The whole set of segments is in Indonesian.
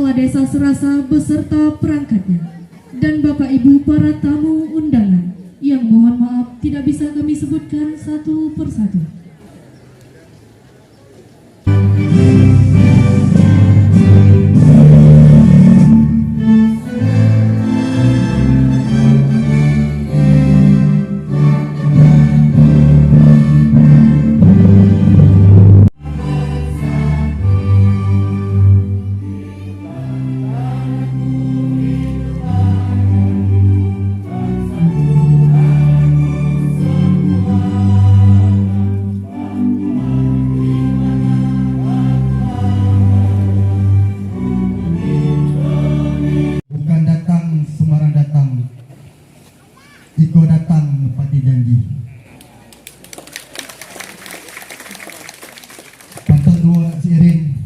Kepala Desa Serasa beserta perangkatnya, dan Bapak Ibu para tamu undangan yang mohon maaf tidak bisa kami sebutkan satu persatu. Iko datang nepati janji. Pantun dua seiring,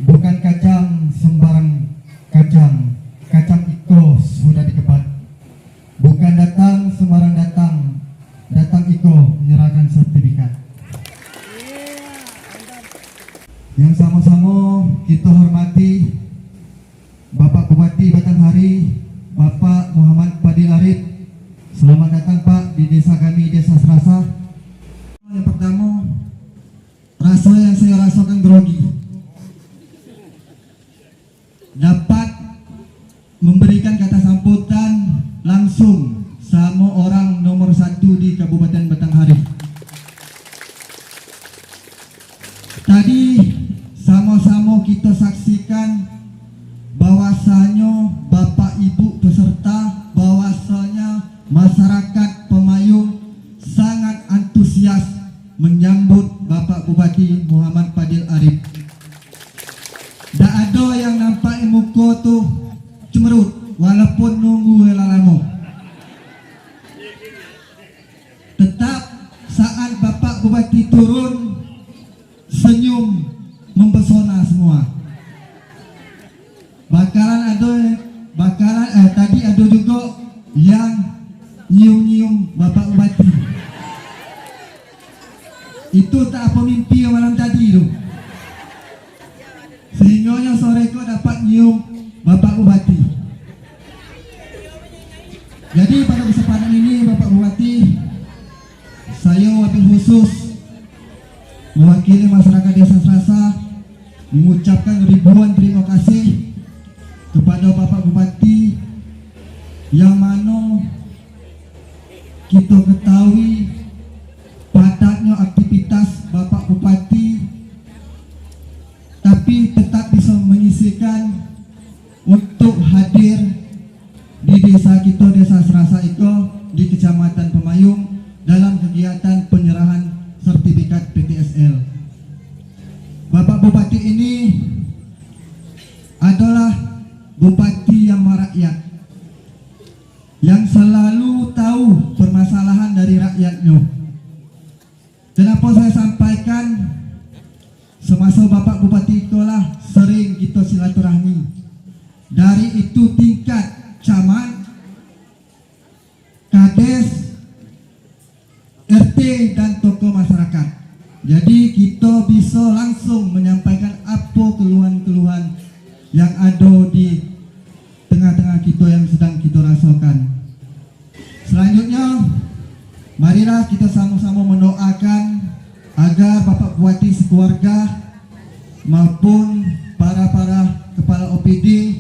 bukan kacang sembarang kacang, kacang Iko sudah dikepat. Bukan datang sembarang datang, datang Iko menyerahkan sertifikat. Yang sama-sama kita hormati Bapak Bupati Batanghari, Bapak Muhammad Fadil Arif. Selamat datang Pak di desa kami, Desa Serasa. Yang pertama, rasa yang saya rasakan grogi. Dapat memberikan kata sambutan langsung sama orang nomor 1 di Kabupaten Batanghari. Tadi sama-sama kita saksikan bahwasanya Bapak Ibu peserta, bahwasanya masyarakat Pemayung sangat antusias menyambut Bapak Bupati Muhammad Fadil Arif. Tak ada yang nampak muka tuh cemerut walaupun nunggu lama. Tetap saat Bapak Bupati turun, senyum mempesona semua. Tadi ada juga yang nyium-nyium Bapak Bupati. Itu tak apa mimpi malam tadi itu. Sehingga sore kau dapat nyium Bapak Bupati. Jadi pada kesempatan ini Bapak Bupati, saya wabil khusus mewakili masyarakat Desa Serasa mengucapkan ribuan terima kasih kepada Bapak Bupati, yang mana kita ketahui padatnya aktivitas Bapak Bupati, tapi tetap bisa menyisihkan untuk hadir di desa kita, Desa Serasa Iko, di Kecamatan Pemayung dalam kegiatan penyerahan sertifikat PTSL. Bapak Bupati ini adalah Bupati yang merakyat, yang selalu tahu permasalahan dari rakyatnya. Kenapa saya sampaikan? Semasa Bapak Bupati itulah sering kita silaturahmi. Dari itu tingkat camat, kades, RT dan tokoh masyarakat. Jadi kita bisa langsung menyampaikan apa keluhan-keluhan yang ada di tengah-tengah kita yang sedang kita rasakan. Selanjutnya, marilah kita sama-sama mendoakan agar Bapak Bupati sekeluarga maupun para kepala OPD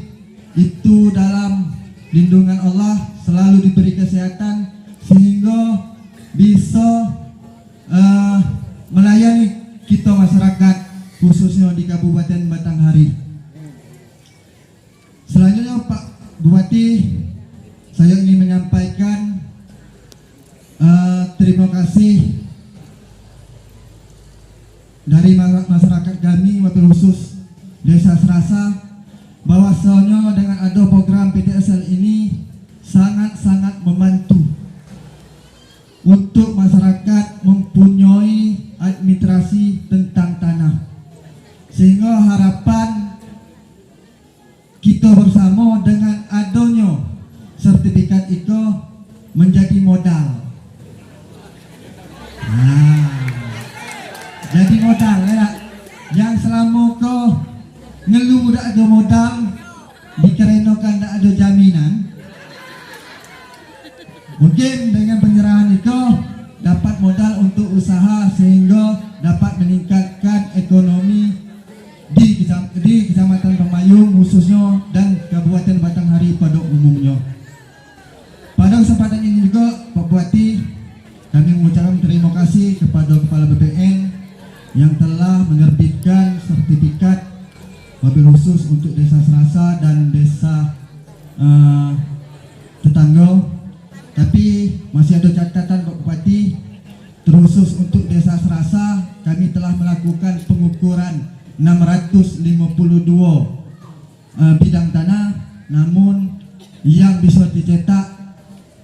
itu dalam lindungan Allah selalu diberi kesehatan sehingga bisa melayani kita masyarakat khususnya di Kabupaten Batanghari. Selanjutnya Pak Bupati, saya ingin menyampaikan terima kasih dari masyarakat kami, wabil khusus Desa Serasa, bahwasanya dengan ada program PTSL ini sangat-sangat membantu untuk masyarakat mempunyai administrasi tentang tanah, sehingga harapan kita bersama dengan adanya sertifikat itu menjadi modal. Jadi modal ya, yang selama kau ngeluh tak ada modal, Mungkin dengan penyerahan itu dapat modal untuk usaha sehingga dapat meningkatkan ekonomi di Kecamatan Pemayung khususnya dan Kabupaten Batanghari pada umumnya. Pada kesempatan ini juga Pak Bupati, kami mengucapkan terima kasih kepada Kepala BPN yang telah menerbitkan sertifikat mobil khusus untuk Desa Serasa dan Desa tetangga. Tapi masih ada catatan Pak Bupati, terkhusus untuk Desa Serasa kami telah melakukan pengukuran 652 bidang tanah, namun yang bisa dicetak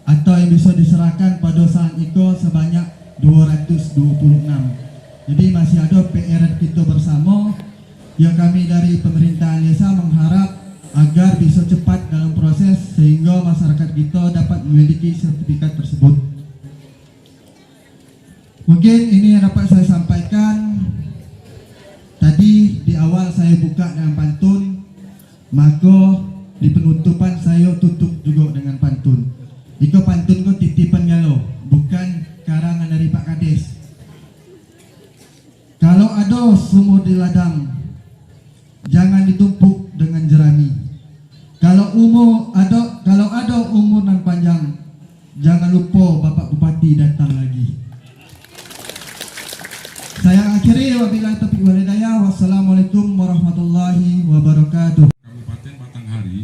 atau yang bisa diserahkan pada saat itu sebanyak 226. Jadi masih ada PR kita bersama yang kami dari pemerintahan desa mengharap agar bisa cepat dalam proses sehingga masyarakat kita dapat memiliki sertifikat tersebut. Mungkin ini yang dapat saya sampaikan. Tadi di awal saya buka dengan pantun, maka di penutupan saya tutup juga dengan pantun. Iko pantun ko titipan lo, bukan karangan dari Pak Kades. Kalau ada sumur di ladang, jangan ditumpuk dengan jerami. Kalau ada umur yang panjang, jangan lupa Bapak Bupati datang lagi. Saya akhiri wabillahi taufiq wal hidayah. Wassalamualaikum warahmatullahi wabarakatuh. Kabupaten Batanghari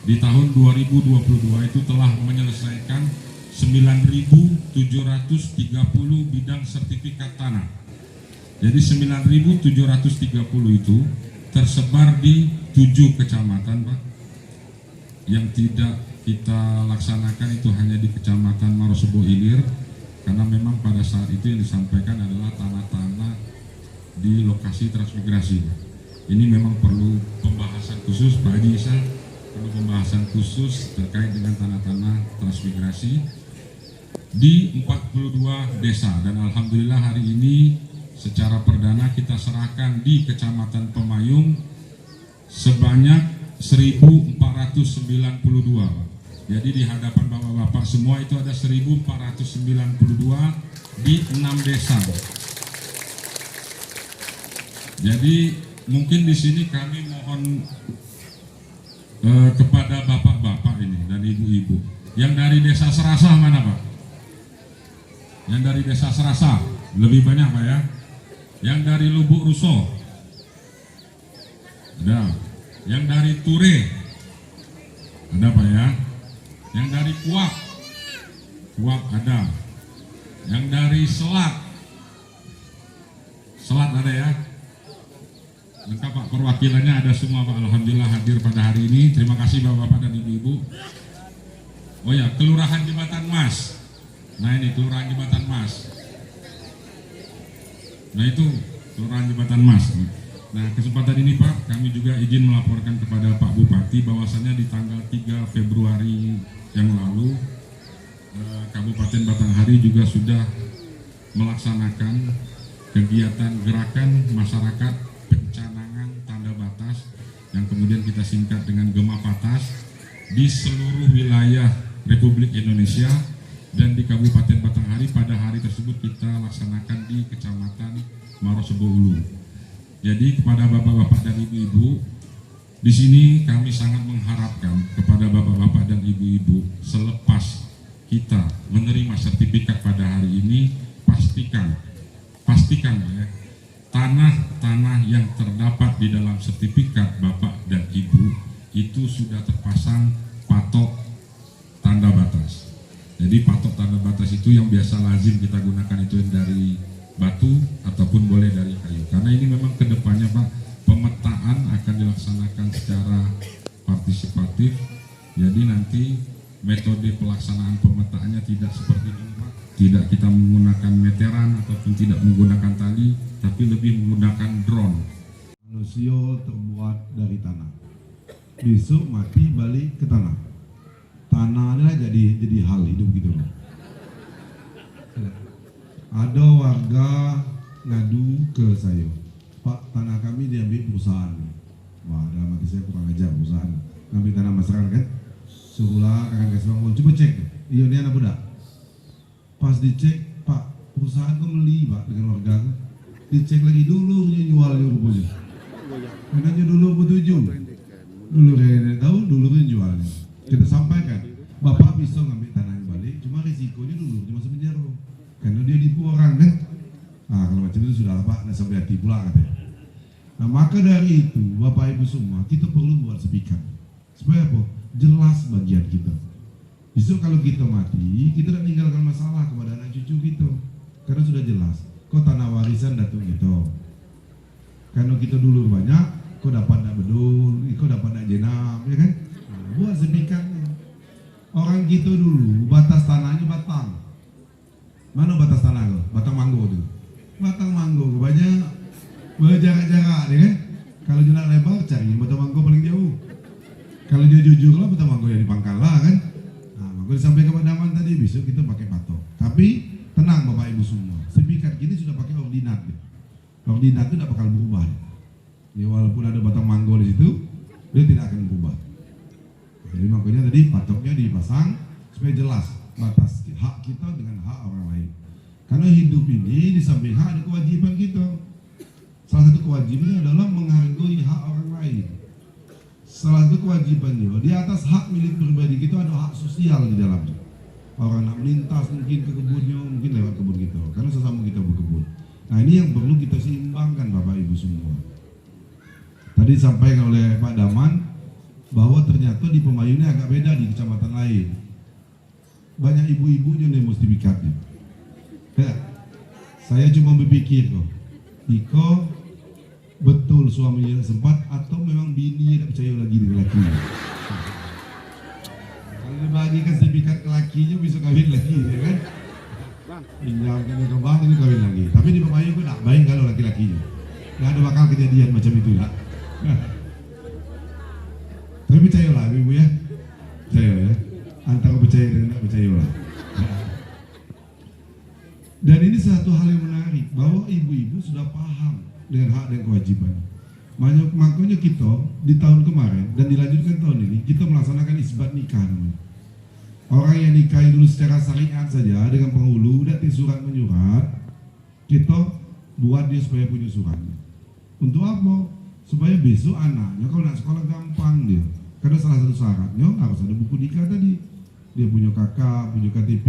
di tahun 2022 itu telah menyelesaikan 9.730 bidang sertifikat tanah. Jadi 9.730 itu tersebar di 7 kecamatan, Pak. Yang tidak kita laksanakan itu hanya di Kecamatan Marosebo Ilir, karena memang pada saat itu yang disampaikan adalah tanah-tanah di lokasi transmigrasi. Ini memang perlu pembahasan khusus, Pak Haji Isa, perlu pembahasan khusus terkait dengan tanah-tanah transmigrasi di 42 desa. Dan alhamdulillah hari ini secara perdana kita serahkan di Kecamatan Pemayung sebanyak 1.492. Jadi di hadapan bapak-bapak semua itu ada 1.492 di 6 desa. Jadi mungkin di sini kami mohon kepada bapak-bapak ini dan ibu-ibu yang dari Desa Serasa mana, Pak? Yang dari Desa Serasa lebih banyak, Pak, ya. Yang dari Lubuk Ruso ada. Yang dari Ture ada, Pak, ya. Yang dari Kuak ada. Yang dari Selat ada, ya. Lengkap, Pak, perwakilannya ada semua, Pak. Alhamdulillah hadir pada hari ini. Terima kasih Bapak-bapak dan Ibu-ibu. Oh ya, Kelurahan Jembatan Mas. Nah ini Kelurahan Jembatan Mas. Nah itu Kelurahan Jembatan Mas. Nah kesempatan ini, Pak, kami juga izin melaporkan kepada Pak Bupati bahwasannya di tanggal 3 Februari yang lalu Kabupaten Batanghari juga sudah melaksanakan kegiatan gerakan masyarakat pencanangan tanda batas yang kemudian kita singkat dengan Gema Patas di seluruh wilayah Republik Indonesia. Dan di Kabupaten Batanghari pada hari tersebut kita laksanakan di Kecamatan Marosebo Ulu. Jadi kepada bapak-bapak dan ibu-ibu, di sini kami sangat mengharapkan kepada bapak-bapak dan ibu-ibu, selepas kita menerima sertifikat pada hari ini, pastikan ya, tanah-tanah yang terdapat di dalam sertifikat bapak dan ibu itu sudah terpasang patok tanda batas. Jadi patok tanda batas itu yang biasa lazim kita gunakan itu dari batu ataupun boleh dari kayu. Karena ini memang kedepannya, Pak, pemetaan akan dilaksanakan secara partisipatif. Jadi nanti metode pelaksanaan pemetaannya tidak seperti ini, Pak. Tidak kita menggunakan meteran ataupun tidak menggunakan tali, tapi lebih menggunakan drone. Manusia terbuat dari tanah. Besok mati balik ke tanah. Tanahnya jadi hal hidup gitu loh. Ada warga ngadu ke saya, Pak, tanah kami diambil perusahaan. Wah, dalam hati saya kurang ajar perusahaan ngambil tanah masyarakat kan. Suruhlah kakak kasih bangun, coba cek. iya ini anak budak. Pas dicek, Pak, perusahaan kok beli Pak dengan warga. Dicek lagi dulu jualnya rupanya. Karena dulu bertujuh. Dulu kayak tahu dulu jualnya. Kita sampaikan, Bapak bisa ngambil tanahnya balik, cuma risikonya dulu dia masuk penjara. Karena dia nipu orang kan. Nah kalau macam itu sudah Pak, nggak sampai hati pula katanya. Nah maka dari itu Bapak Ibu semua kita perlu buat speaker. Supaya apa? Jelas bagian kita. Besok kalau kita mati, kita tidak meninggalkan masalah kepada anak cucu kita. Karena sudah jelas, kau tanah warisan datuk gitu. Karena kita dulu banyak, kau dapat nak bedul, kau dapat nak jenam, ya kan? Nah, buat speakernya. Orang kita dulu batas tanahnya batang. Mana batas tanah kau? Batang manggo tu. Batang manggo banyak berjarak-jarak, ya kan? Kalau jarak lebar cari batang manggo paling jauh. Kalau dia jujur lah batang manggo yang di pangkal lah kan. Nah, maka disampaikan kepada Daman tadi besok kita pakai patok. Tapi tenang Bapak Ibu semua, speaker kini sudah pakai ordinat. Ordinat itu tidak bakal berubah. Ya, walaupun ada batang manggo di situ, dia tidak akan berubah. Jadi makanya tadi patoknya dipasang supaya jelas batas hak kita dengan hak orang lain. Karena hidup ini di samping hak ada kewajiban kita. Salah satu kewajibannya adalah menghargai hak orang lain. Salah satu kewajibannya di atas hak milik pribadi kita ada hak sosial di dalamnya. Orang nak melintas mungkin ke kebunnya, mungkin lewat kebun kita, karena sesama kita berkebun. Nah ini yang perlu kita seimbangkan Bapak Ibu semua. Tadi disampaikan oleh Pak Daman bahwa ternyata di Pemayu ini agak beda di kecamatan lain. Banyak ibu-ibunya yang mesti bikatnya. Ya, saya cuma berpikir kok, Iko betul suaminya sempat atau memang bininya tidak percaya lagi dengan lakinya. Kalau dibagikan sertifikat ke lakinya bisa kawin lagi, ya kan? Pinjamkan ke bank ini kawin lagi. Tapi di Pemayu pun tak baik kalau laki-lakinya. Nggak ada bakal kejadian macam itu lah. Tapi percayalah ibu ya, percaya ya. Antara percaya dan tidak percaya lah. Dan ini satu hal yang menarik bahwa ibu-ibu sudah paham dengan hak dan kewajiban. Makanya kita di tahun kemarin dan dilanjutkan tahun ini kita melaksanakan isbat nikah namanya. Orang yang nikahi dulu secara syariat saja dengan penghulu datang surat menyurat, kita buat dia supaya punya suratnya. Untuk apa? Supaya besok anaknya kalau nak sekolah gampang dia. Karena salah satu syaratnya harus ada buku nikah tadi. Dia punya kakak, punya KTP.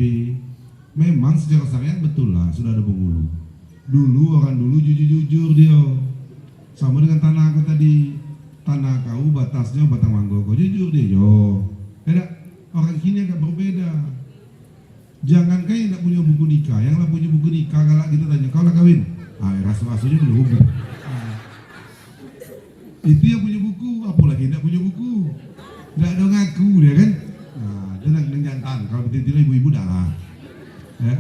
Memang secara syariat betul lah sudah ada penghulu. Dulu orang dulu jujur-jujur dia. Sama dengan tanah aku tadi. Tanah kau batasnya batang manggo. Kau jujur dia yo. Tidak. Orang kini agak berbeda. Jangan kau yang tak punya buku nikah. Yang lah punya buku nikah kalau kita tanya kau lah kawin. Rasu-rasunya belum. Itu yang punya buku. Apalagi tidak punya buku. Tidak ada ngaku dia kan. Nah, tenang jantan. Kalau betul-betul ibu-ibu dah lah. Ya.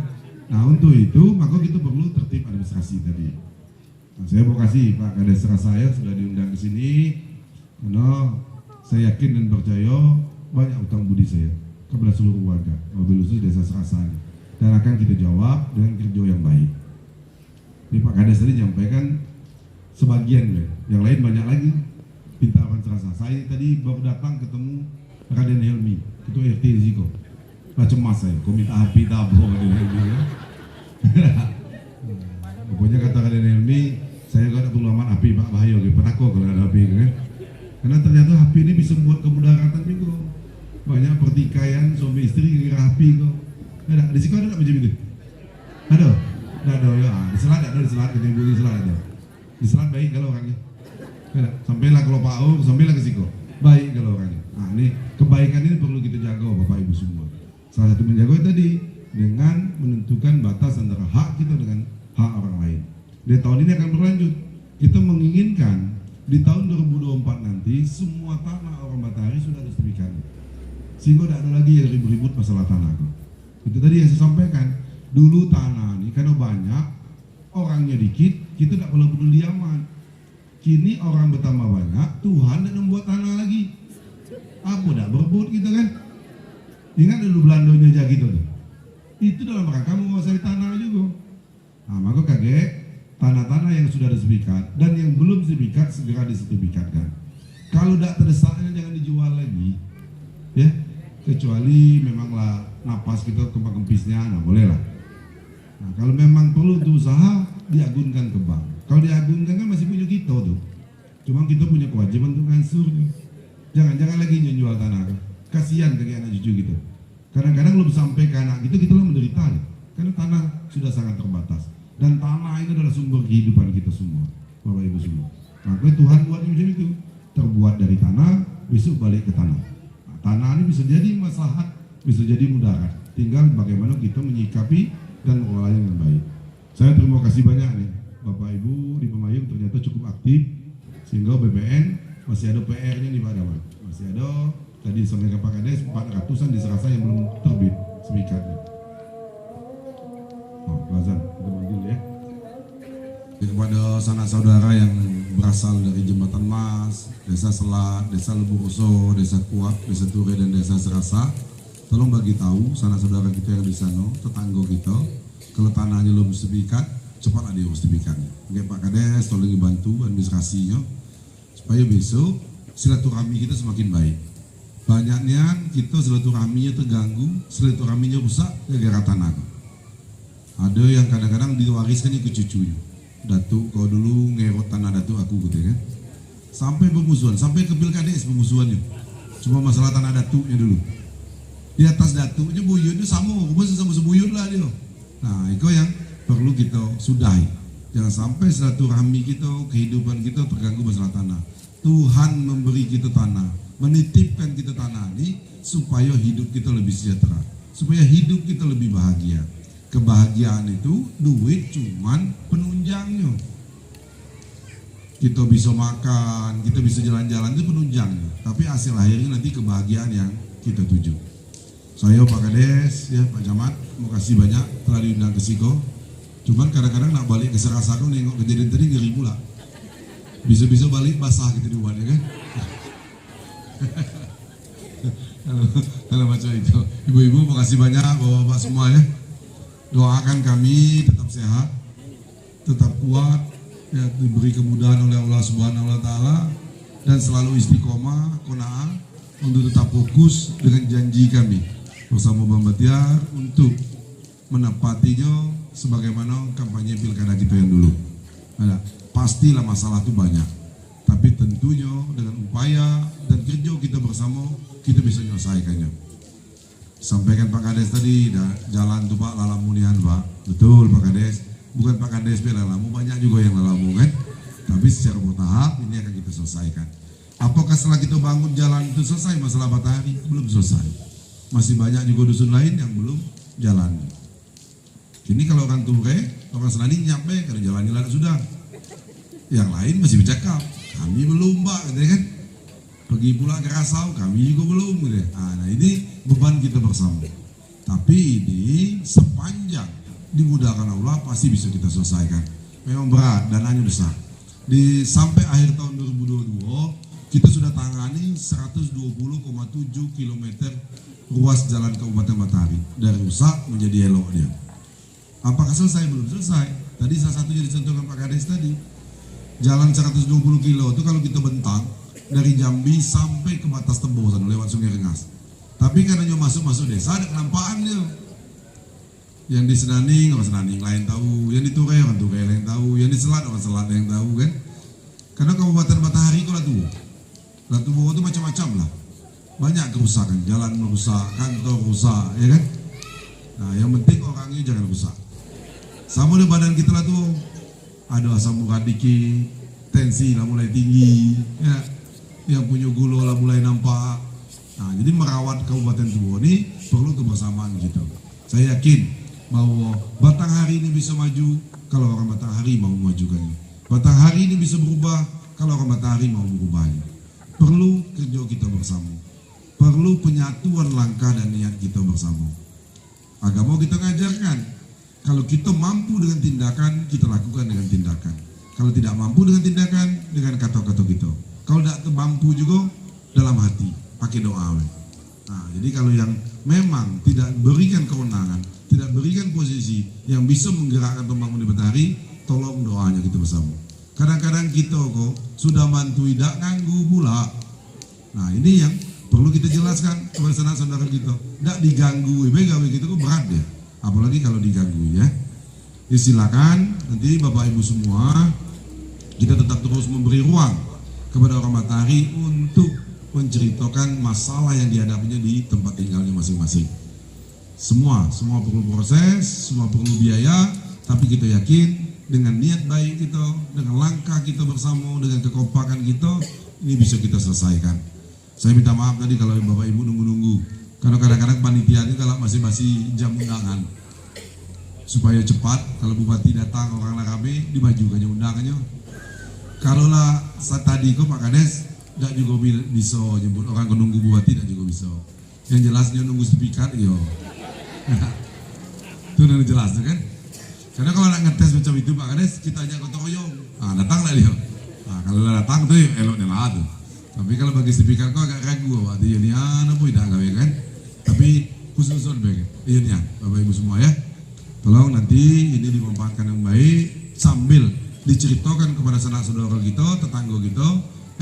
Nah untuk itu maka kita perlu tertib administrasi tadi. Nah, saya mau kasih Pak Kades saya sudah diundang ke sini, karena saya yakin dan percaya banyak utang budi saya kepada seluruh warga, mobil khusus desa Serasani, dan akan kita jawab dengan kerja yang baik. Ini Pak Kades tadi menyampaikan sebagian, yang lain banyak lagi pinta orang Serasa. Saya tadi baru datang ketemu Raden Helmi, Ketua RT Ziko. Cemas saya, kau minta api tabung Raden Helmi ya. Pokoknya kata Raden Helmi, saya kalau perlu aman api Pak bahaya, petakut kalau ada api kan. Karena ternyata api ini bisa membuat kemudaratan juga. Banyak pertikaian suami istri kira api kok. Ada di sini ada tak macam itu? Ada, ada ya. Di selat ada, di selat kita di selat ada. Di selat baik kalau orangnya. Ada. Sampailah kalau Pak Aung, sampailah ke Siko. Baik kalau orangnya. Nah ini kebaikan ini perlu kita jaga Bapak Ibu semua. Salah satu menjaga tadi dengan menentukan batas antara hak kita dengan hak orang lain. Di tahun ini akan berlanjut. Kita menginginkan di tahun 2024 nanti semua tanah orang Matahari sudah ada sertifikatnya. Sehingga tidak ada lagi yang ribut-ribut masalah tanah. Itu tadi yang saya sampaikan. Dulu tanah ini karena banyak, orangnya dikit, kita tidak perlu peduli aman. Kini orang bertambah banyak, Tuhan tidak membuat tanah lagi. Apa tidak berebut kita kan? Ingat dulu Belandonya aja gitu. Itu dalam rangka menguasai tanah juga. Nah, maka kaget tanah-tanah yang sudah ada sertifikat dan yang belum sertifikat segera disertifikatkan. Kalau tidak terdesaknya jangan dijual lagi, ya. kecuali memanglah napas kita kempisnya, nah boleh lah. Nah, kalau memang perlu untuk usaha, diagunkan ke bank. Kalau diagunkan kan masih punya kita tuh. Cuma kita punya kewajiban untuk ngansurnya. Jangan lagi jual tanah. Kasihan ke anak cucu gitu. Kadang-kadang belum sampai ke anak gitu, kita lo menderita nih. Karena tanah sudah sangat terbatas. Dan tanah itu adalah sumber kehidupan kita semua, Bapak Ibu semua. Makanya Tuhan buat macam itu. Terbuat dari tanah, besok balik ke tanah. Nah, tanah ini bisa jadi maslahat, bisa jadi mudarat. Tinggal bagaimana kita menyikapi dan mengelolanya dengan baik. Saya terima kasih banyak nih, Bapak Ibu di Pemayung ternyata cukup aktif. Sehingga BPN masih ada PR-nya nih Pak Dawan. Masih ada, tadi disampaikan Pak Kades, 400-an di Serasa yang belum terbit sertifikatnya. Oh, Razan, kita panggil ya. Kepada sanak saudara yang berasal dari Jembatan Mas, Desa Selat, Desa Leburoso, Desa Kuak, Desa Ture, dan Desa Serasa, tolong bagi tahu sanak saudara kita yang di sana, tetangga kita, kalau tanahnya belum sertifikat, cepatlah diurus sertifikatnya. Oke Pak Kades, tolong dibantu administrasinya, supaya besok silaturahmi kita semakin baik. Banyaknya kita silaturahminya terganggu, silaturahminya rusak gara-gara tanah. Ada yang kadang-kadang diwariskan ke cucunya. Datuk, kau dulu ngerot tanah datuk aku gitu kan. Sampai bermusuhan, sampai ke pilkades bermusuhannya. Cuma masalah tanah datuknya dulu. Di atas datuknya buyutnya sama, sama sebuyut lah dia. Nah, itu yang perlu kita sudahi. Jangan sampai silaturahmi kita, kehidupan kita terganggu masalah tanah. Tuhan memberi kita tanah, menitipkan kita tanah ini supaya hidup kita lebih sejahtera, supaya hidup kita lebih bahagia. Kebahagiaan itu duit cuman penunjangnya. Kita bisa makan, kita bisa jalan-jalan itu penunjangnya. Tapi hasil akhirnya nanti kebahagiaan yang kita tuju. Saya Pak Kades, ya Pak Camat, terima kasih banyak telah diundang ke Siko. Cuman kadang-kadang nak balik ke Serasa aku nengok kejadian tadi ngeri pula. Bisa-bisa balik basah gitu di ya kan? Kalau macam itu. Ibu-ibu makasih banyak, bapak-bapak semua ya. Doakan kami tetap sehat, tetap kuat, ya, diberi kemudahan oleh Allah Subhanahu wa Ta'ala, dan selalu istiqomah, qanaah untuk tetap fokus dengan janji kami bersama Bang Batiar untuk menepatinya sebagaimana kampanye pilkada kita yang dulu. Nah, pastilah masalah itu banyak, tapi tentunya dengan upaya dan kerja kita bersama kita bisa menyelesaikannya. Sampaikan Pak Kades tadi, jalan tuh Pak Lalamunian Pak, betul Pak Kades, bukan Pak Kades Lalamu, banyak juga yang Lalamu kan, tapi secara bertahap ini akan kita selesaikan. Apakah setelah kita bangun jalan itu selesai masalah matahari? Belum selesai, masih banyak juga dusun lain yang belum jalan. Ini kalau orang Ture, orang Senanding nyampe, kalau jalan sudah, yang lain masih bercakap, kami belum Pak, gitu kan. Pergi pula ke Rasau, kami juga belum gitu. Nah ini beban kita bersama. Tapi ini sepanjang dimudahkan Allah pasti bisa kita selesaikan. Memang berat, dananya besar. Sampai akhir tahun 2022 kita sudah tangani 120,7 km ruas jalan Kabupaten Matahari. Dari rusak menjadi elok dia. Apakah selesai? Belum selesai. Tadi salah satu yang dicontohkan Pak Kades tadi. Jalan 120 kilo itu kalau kita bentang dari Jambi sampai ke batas Tebo sana lewat Sungai Rengas. Tapi karena masuk desa ada kenampakan dia. Yang di Senanding orang Senanding lain tahu, yang di Ture orang Ture lain tahu, yang di Selat orang Selat yang tahu kan. Karena Kabupaten Matahari itu Latubo itu macam-macam lah. Banyak kerusakan, jalan rusak, kantor rusak, ya kan. Nah yang penting orangnya jangan rusak. Sama di badan kita lah tuh ada asam urat dikit, tensi lah mulai tinggi, ya. Yang punya gula lah mulai nampak. Nah, jadi merawat Kabupaten Tebo ini perlu kebersamaan gitu. Saya yakin bahwa Batanghari ini bisa maju kalau orang Batanghari mau memajukannya. Batanghari ini bisa berubah kalau orang Batanghari mau merubahnya. Perlu kerja kita bersama. Perlu penyatuan langkah dan niat kita bersama. Agama kita ngajarkan, kalau kita mampu dengan tindakan, kita lakukan dengan tindakan. Kalau tidak mampu dengan tindakan, dengan kata-kata kita. Kalau tidak mampu juga dalam hati, pakai doa. Nah, jadi kalau yang memang tidak berikan kewenangan, tidak berikan posisi yang bisa menggerakkan pembangunan di Matahari, tolong doanya kita bersama. Kadang-kadang kita kok sudah bantu tidak nganggu pula. Nah, ini yang perlu kita jelaskan kepada saudara-saudara kita. Tidak diganggu, gawe gitu kok berat ya. Apalagi kalau diganggu ya. Silakan nanti Bapak Ibu semua, kita tetap terus memberi ruang kepada orang Matahari untuk menceritakan masalah yang dihadapinya di tempat tinggalnya masing-masing. Semua perlu proses, semua perlu biaya, tapi kita yakin dengan niat baik kita, dengan langkah kita bersama, dengan kekompakan kita, ini bisa kita selesaikan. Saya minta maaf tadi kalau Bapak Ibu nunggu-nunggu, karena kadang-kadang panitia ini kalau masih jam undangan, supaya cepat kalau bupati datang orang rame dimajukannya undangannya. Kalau lah saat tadi kok Pak Kades tidak juga bisa nyebut orang menunggu bupati, tidak juga bisa. Yang jelas dia nunggu sertifikat yo. Itu udah jelas tuh kan. Karena kalau nak ngetes macam itu Pak Kades, kita ajak gotong royong. Datang lah dia. Kalau datang tuh eloknya lah tuh. Tapi kalau bagi sertifikat kok agak ragu waktu ini apa tidak gawe kan. Tapi khusus baik. Iya nih Bapak Ibu semua ya. Tolong nanti ini dimanfaatkan yang baik sambil diceritakan kepada saudara-saudara kita, tetangga kita,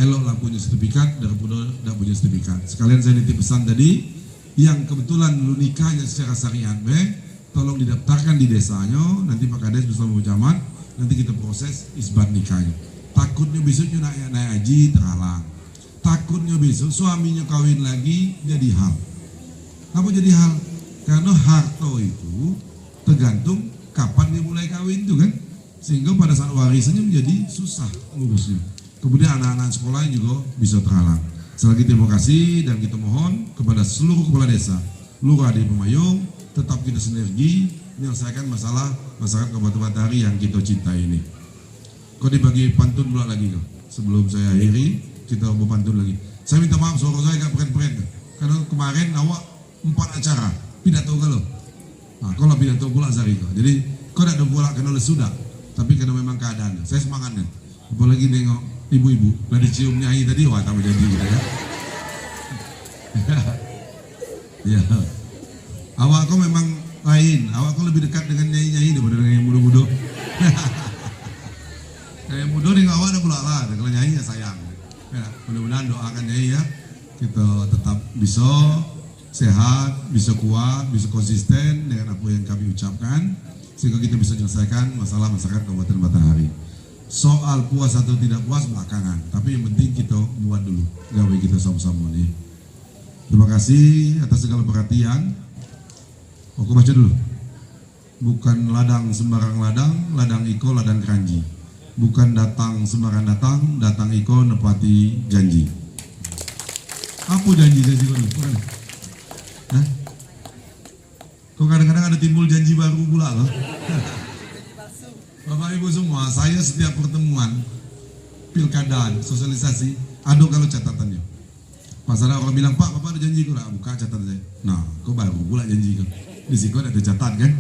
eloklah punya sertifikat daripada tidak punya sertifikat. Sekalian saya nitip pesan tadi, yang kebetulan lu nikahnya secara syariat, tolong didaftarkan di desanya, nanti Pak Kades bersama Bu Camat, nanti kita proses isbat nikahnya. Takutnya besoknya naik haji terhalang. Takutnya besok suaminya kawin lagi jadi hal. Apa jadi hal? Karena harta itu tergantung kapan dia mulai kawin itu kan, sehingga pada saat warisannya menjadi susah ngurusnya. Kemudian anak-anak sekolah juga bisa terhalang. Sekali lagi terima kasih dan kita mohon kepada seluruh kepala desa, lurah di Pemayung, tetap kita sinergi menyelesaikan masalah masyarakat Kabupaten Matahari yang kita cintai ini. Kau dibagi pantun pula lagi kok. Sebelum saya akhiri, kita mau pantun lagi. Saya minta maaf suara saya agak peren-peren karena kemarin awak 4 acara pidato kalau. Kalau pidato pula Zari kok. Jadi kau tidak ada pula kena sudah, tapi karena memang keadaan. Saya semangatnya. Apalagi nengok ibu-ibu, lah dicium nyai tadi, wah tambah jadi gitu ya. Ya. Awak kau memang lain. Awak kau lebih dekat dengan nyai-nyai daripada dengan yang muda-muda. Yang muda dengan awak ada pula lah. Kalau nyai ya sayang. Ya, mudah-mudahan doakan nyai ya. Kita tetap bisa sehat, bisa kuat, bisa konsisten dengan apa yang kami ucapkan, sehingga kita bisa menyelesaikan masalah masyarakat Kabupaten Matahari. Soal puas atau tidak puas belakangan, tapi yang penting kita buat dulu gawe kita sama-sama nih. Terima kasih atas segala perhatian. Aku baca dulu. Bukan ladang sembarang ladang, ladang iko ladang keranji. Bukan datang sembarang datang, datang iko nepati janji. Apa janji kau dulu? Kok kadang-kadang ada timbul janji baru pula loh. Bapak Ibu semua, saya setiap pertemuan pilkada, sosialisasi, ada kalau catatannya. Pas ada orang bilang, Pak, Bapak ada janji kok, buka catatan saya. Nah, kok baru pula janji kok. Di situ ada catat kan.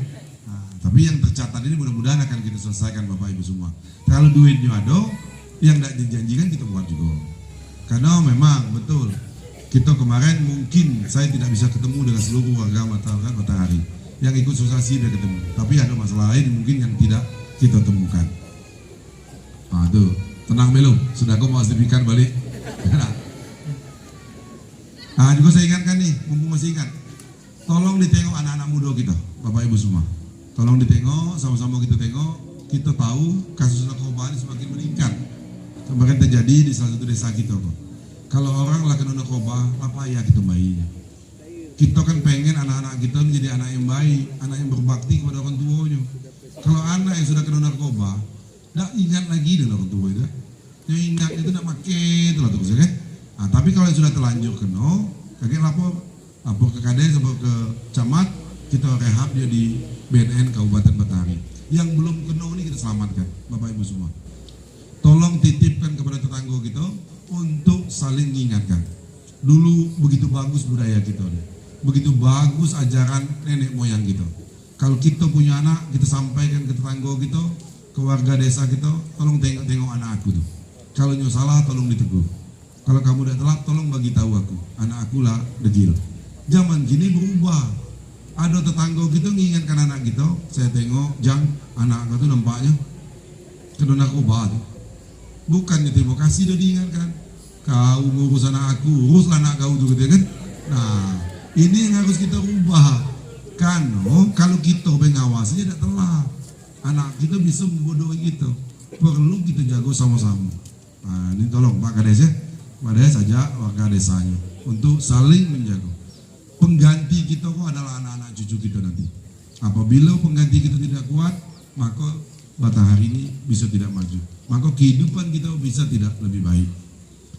Nah, tapi yang tercatat ini mudah-mudahan akan kita selesaikan Bapak Ibu semua. Kalau duitnya ada, yang tidak dijanjikan kita buat juga. Karena memang betul. Kita kemarin mungkin saya tidak bisa ketemu dengan seluruh warga Matahari. Yang ikut sosialisasi dia ketemu. Tapi ada masalah lain mungkin yang tidak kita temukan. Tuh, tenang belum? Sudah kau mau sertifikat balik? Juga saya ingatkan nih, mumpung masih ingat. Tolong ditengok anak-anak muda kita, Bapak Ibu semua. Tolong ditengok, sama-sama kita tengok. Kita tahu kasus narkoba ini semakin meningkat. Kemarin terjadi di salah satu desa kita kok. Kalau orang lah kena narkoba, apa ya kita bayinya? Kita kan pengen anak-anak kita menjadi anak yang baik, anak yang berbakti kepada orang tuanya. Kalau anak yang sudah kena narkoba, tidak ingat lagi dengan orang tua itu. Yang ingat itu tidak pakai itu lah terus kan. Tapi kalau yang sudah terlanjur kena, kakek lapor ke Kades, lapor ke Camat, kita rehab dia di BNN Kabupaten Matahari. Yang belum kena ini kita selamatkan, Bapak Ibu semua. Tolong titipkan kepada tetangga kita untuk saling mengingatkan. Dulu begitu bagus budaya kita, begitu bagus ajaran nenek moyang kita. Kalau kita punya anak, kita sampaikan ke tetangga kita, ke warga desa kita, tolong tengok anak aku tuh. Kalau nyo salah, tolong ditegur. Kalau kamu udah telat, tolong bagi tahu aku. Anak aku lah degil. Zaman kini berubah. Ada tetangga kita mengingatkan anak kita, saya tengok, Jang, anak aku tuh nampaknya kena narkoba tuh. Bukannya terima kasih udah diingatkan. kau ngurus anak aku, uruslah anak kau tuh gitu kan. Nah, ini yang harus kita ubah. Kan, kalau kita pengawas tidak telah anak kita bisa membodohi kita. Perlu kita jago sama-sama. Nah, ini tolong Pak Kades ya, Pak Kades saja warga desanya untuk saling menjaga. Pengganti kita kok adalah anak-anak cucu kita nanti. Apabila pengganti kita tidak kuat, maka Batanghari ini bisa tidak maju. Maka kehidupan kita bisa tidak lebih baik.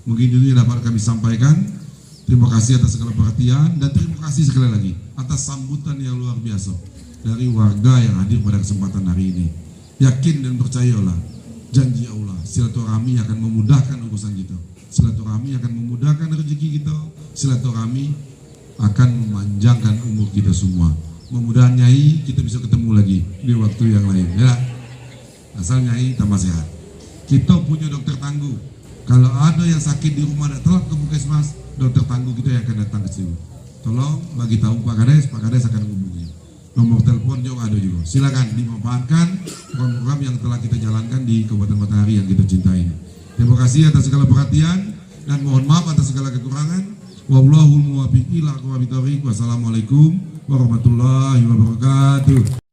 Mungkin itu yang dapat kami sampaikan. Terima kasih atas segala perhatian dan terima kasih sekali lagi atas sambutan yang luar biasa dari warga yang hadir pada kesempatan hari ini. Yakin dan percayalah, janji Allah, silaturahmi akan memudahkan urusan kita. Silaturahmi akan memudahkan rezeki kita. Silaturahmi akan memanjangkan umur kita semua. Mudah-mudahan Nyai kita bisa ketemu lagi di waktu yang lain. Ya, asal Nyai tambah sehat. Kita punya dokter tangguh. Kalau ada yang sakit di rumah dan telah ke puskesmas, dokter tangguh kita yang akan datang ke sini. Tolong bagi tahu Pak Kades akan menghubungi. Nomor telepon juga ada juga. Silakan dimanfaatkan program yang telah kita jalankan di Kabupaten Batanghari yang kita cintai. Terima kasih atas segala perhatian dan mohon maaf atas segala kekurangan. Wallahul muwaffiq ila aqwamit thoriq. Wassalamualaikum warahmatullahi wabarakatuh.